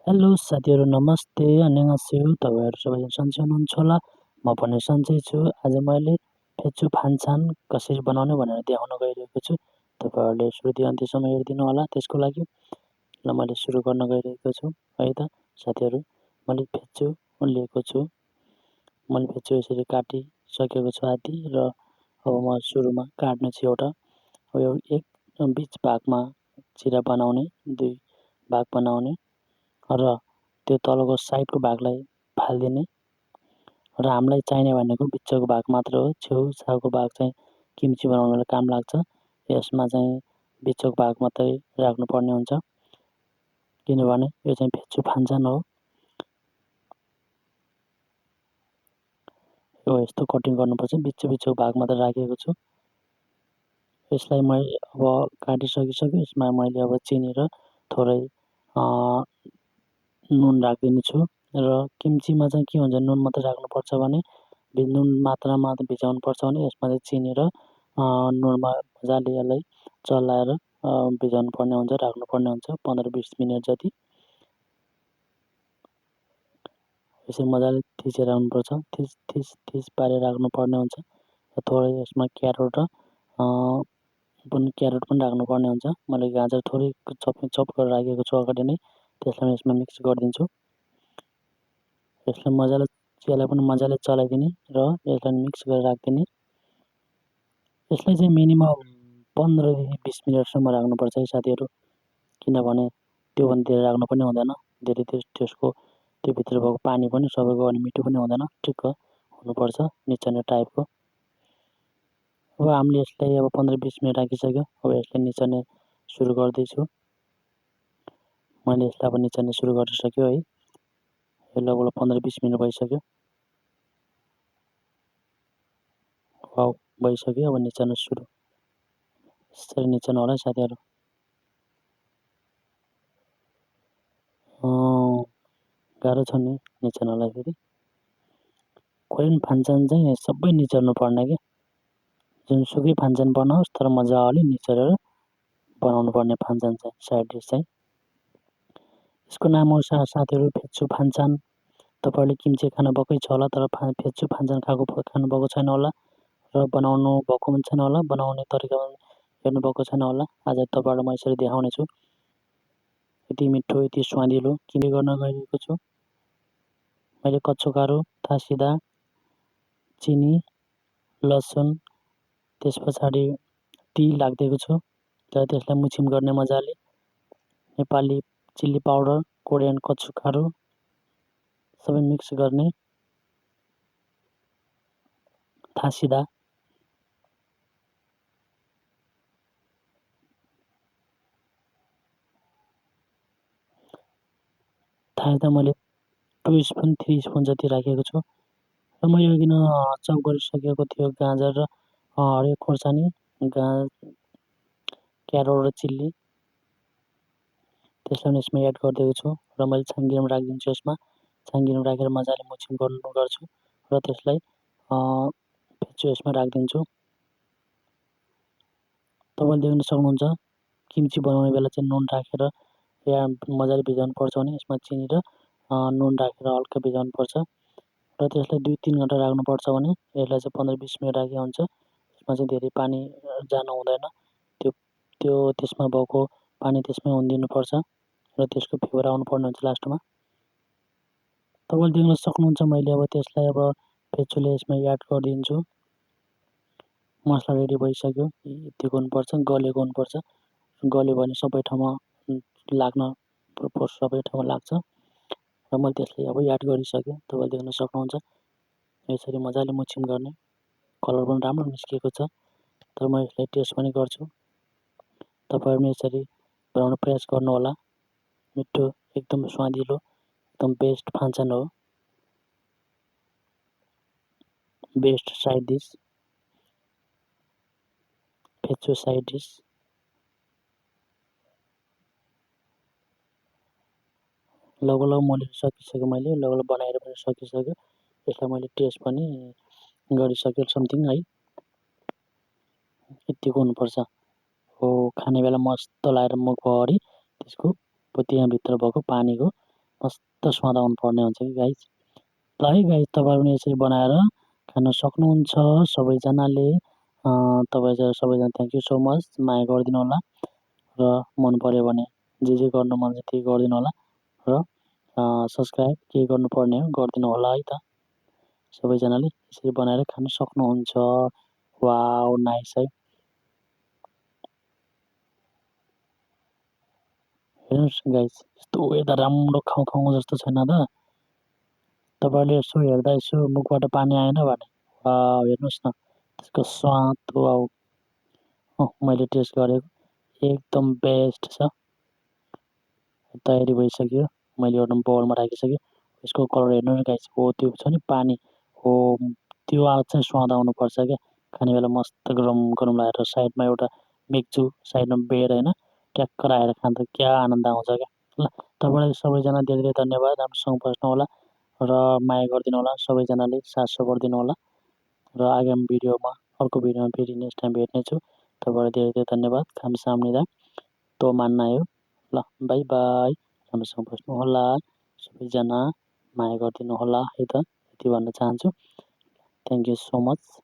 Hello साथीहरू नमस्ते 안녕하세요 तपाईहरु सबैजना सन्चै हुनुहुन्छ होला म पनि सन्चै छु आज मैले फेचु फान्चान कसरी बनाउने भनेर देखाउन गइरहेको छु तपाईहरुले सुरुदेखि अन्त्यसम्म हेरिदिनु होला त्यसको लागि ल मैले सुरु गर्न गइरहेको छु है त साथीहरू मैले फेचु लिएको छु मैले फेचु यसरी काटिसकेको छु आदि र अब म सुरुमा काट्ने छु एउटा यो एक बीच भागमा चिरा बनाउने दुई भाग बनाउने र त्यो तलको साइडको भागलाई फाल्दिने र हामीलाई चाहिने भनेको बिचको भाग मात्र हो छेउछाउको भाग चाहिँ किम्ची बनाउनलाई काम लाग्छ यसमा चाहिँ बिचको भाग मात्रै राख्नुपर्ने हुन्छ किनभने यो चाहिँ फेचु फान्चान हो यो यस्तो कटिङ गर्नुपर्छ बिचको भाग मात्र राखेको छु यसलाई मैले अब काटिसकिसके यसमा मैले अब चिनी र थोरै नुन राख्दिन्छु र किम्चीमा चाहिँ के हुन्छ नुन मात्र राख्नुपर्छ भने नुन मात्रामा भिजाउनुपर्छ भने यसमा चाहिँ चिनी र नुनमा मजाले यसलाई चलाएर भिजाउनुपर्ने हुन्छ राख्नुपर्ने हुन्छ 15-20 मिनेट जति यसरी मजाले थिचेर राख्नुपर्छ थिच पारेर राख्नुपर्ने हुन्छ थोरै यसमा क्यारोट र क्यारोट पनि राख्नुपर्ने हुन्छ मैले गाजर थोरै चप गरेर राखेको छु अगाडि नै त्यसलाई यसमा मिक्स गरिदिन्छु यसलाई मजाले चलाइदिने र यसलाई मिक्स गरेर राख्दिने यसलाई चाहिँ मिनिमम 15 देखि 20 मिनेटसम्म राख्नुपर्छ है साथीहरू किनभने त्योभन्दा धेरै राख्नु पनि हुँदैन धेरै त्यसको त्यो भित्र भएको पानी पनि सबैको अनि मिठो पनि हुँदैन ठिक्क हुनुपर्छ निचाउने टाइपको अब हामीले यसलाई अब 15-20 मिनेट राखिसक्यो अब यसलाई निचाउने सुरु गर्दैछु मैले यसलाई अब निचाउने सुरु गरिसक्यो है यो लगभग 15-20 मिनेट भइसक्यो भइसक्यो अब निचाउन सुरु यसरी निचाउनु होला साथीहरू गाह्रो छ नि निचाउनलाई फेरि कोरियन फान्चान चाहिँ सबै निचाउनु पर्ने के जुनसुकै फान्चान बनाओस् तर मजाले निचोरेर बनाउनु पर्ने फान्चान चाहिँ साइड डिस चाहिँ यसको नाम हो साथीहरू फेचु फान्चान तपाईहरुले किम्ची खानु भएकै छ होला तर फेचु फान्चान खानु भएको छैन होला र बनाउनु भएको पनि छैन होला बनाउने तरिका हेर्नु भएको छैन होला आज तपाईहरुलाई म यसरी देखाउने छु यति मिठो यति स्वादिलो के गर्न गइरहेको छु मैले कच्चोकारो थासिदा चिनी लसुन त्यसपछि टी लाग्दिएको छु र त्यसलाई मुछिम गर्ने मजाले नेपाली चिल्ली पाउडर कोरियन कच्चोकारो सबै मिक्स गर्ने थासिदा मैले 2 स्पुन 3 स्पुन जति राखेको छु र मैले अघि चप गरिसकेको थियो गाजर र हरियो खोर्सानी क्यारोट र चिल्ली त्यसलाई यसमा एड गरिदिएको छु र मैले छाङ्गीमा राखिदिन्छु यसमा छाङ्गीमा राखेर मजाले मुछिम गर्छु र त्यसलाई फेचु यसमा राखिदिन्छु तपाईले देख्न सक्नुहुन्छ किम्ची बनाउने बेला चाहिँ नुन राखेर या मजाले भिजाउनु पर्छ भने यसमा चिनी र नुन राखेर हल्का भिजाउनु पर्छ र त्यसलाई 2-3 घण्टा राख्नु पर्छ भने यसलाई चाहिँ 15-20 मिनेट राखे हुन्छ यसमा चाहिँ धेरै पानी जानु हुँदैन त्यो त्यसमा भएको पानी त्यसमै उनिदिनु पर्छ र त्यसको फ्लेभर आउनु पर्ने हुन्छ लास्टमा तपाईले देख्न सक्नुहुन्छ मैले अब त्यसलाई अब फेचुले यसमा एड गरिदिन्छु मसला रेडी भइसक्यो यतिको हुनुपर्छ गलेको हुनुपर्छ गल्यो भने सबै ठाउँमा लाग्न सबै ठाउँमा लाग्छ र मैले त्यसलाई अब एड गरिसकेँ तपाईले देख्न सक्नुहुन्छ यसरी मजाले मुछिम गर्ने कलर पनि राम्रो निस्केको छ तर म यसलाई टेस्ट पनि गर्छु तपाईहरु पनि यसरी बनाउन प्रयास गर्नु होला मिठो एकदम स्वादिलो एकदम बेस्ट फान्चान हो बेस्ट साइड डिस फेचु साइड डिस लगभग मैले सकिसक्यो मैले लगभग बनाएर पनि सकिसक्यो यसलाई मैले टेस्ट पनि गरिसकेँ समथिङ है यतिको हुनुपर्छ हो खाने बेला मस्त लागेर मुखभरि त्यसको त्यहाँ भित्र भएको पानीको मस्त स्वाद आउनुपर्ने हुन्छ कि गाइस। ल है गाइस, तपाईँहरू पनि यसरी बनाएर खान सक्नुहुन्छ सबैजनाले। तपाईँ सबैजना थ्याङ्क यू सो मच, माया गरिदिनु होला र मन पऱ्यो भने जे गर्नु मन छ त्यही गरिदिनु होला र सब्सक्राइब के गर्नुपर्ने हो गरिदिनु होला है त। सबैजनाले यसरी बनाएर खान सक्नुहुन्छ। वाउ नाइस है। हेर्नुहोस् गाइस, यस्तो वेदर राम्रो खाउँ खाउँ जस्तो छैन त। तपाईँहरूले यसो हेर्दा यसो मुखबाट पानी आएन भने हेर्नुहोस् न त्यसको स्वाद। वाउ मैले टेस्ट गरेको एकदम बेस्ट छ। तयारी भइसक्यो, मैले एउटा बाउलमा राखिसकेँ। यसको कलर हेर्नुहोस् गाइस, हो त्यो छ नि पानी हो त्यो चाहिँ स्वाद आउनुपर्छ क्या। खाने बेला मस्त गरम गरम लगाएर साइडमा एउटा मिक्चु साइडमा बेर होइन ट्याक्क राखेर खाँदा क्या आनन्द आउँछ क्या। ल तपाईँलाई सबैजना धेरै धेरै धन्यवाद, राम्रोसँग बस्नु होला र माया गरिदिनु होला सबैजनाले, साथ सपोर्ट दिनु होला र आगामी भिडियोमा अर्को भिडियोमा फेरि नेक्स्ट टाइम भेट्नेछु। तपाईँलाई धेरै धेरै धन्यवाद, खामसाम्निदा तो मान्न आयो। ल बाई बाई, राम्रोसँग बस्नु होला सबैजना, माया गरिदिनु होला है त, यति भन्न चाहन्छु। Thank you so much.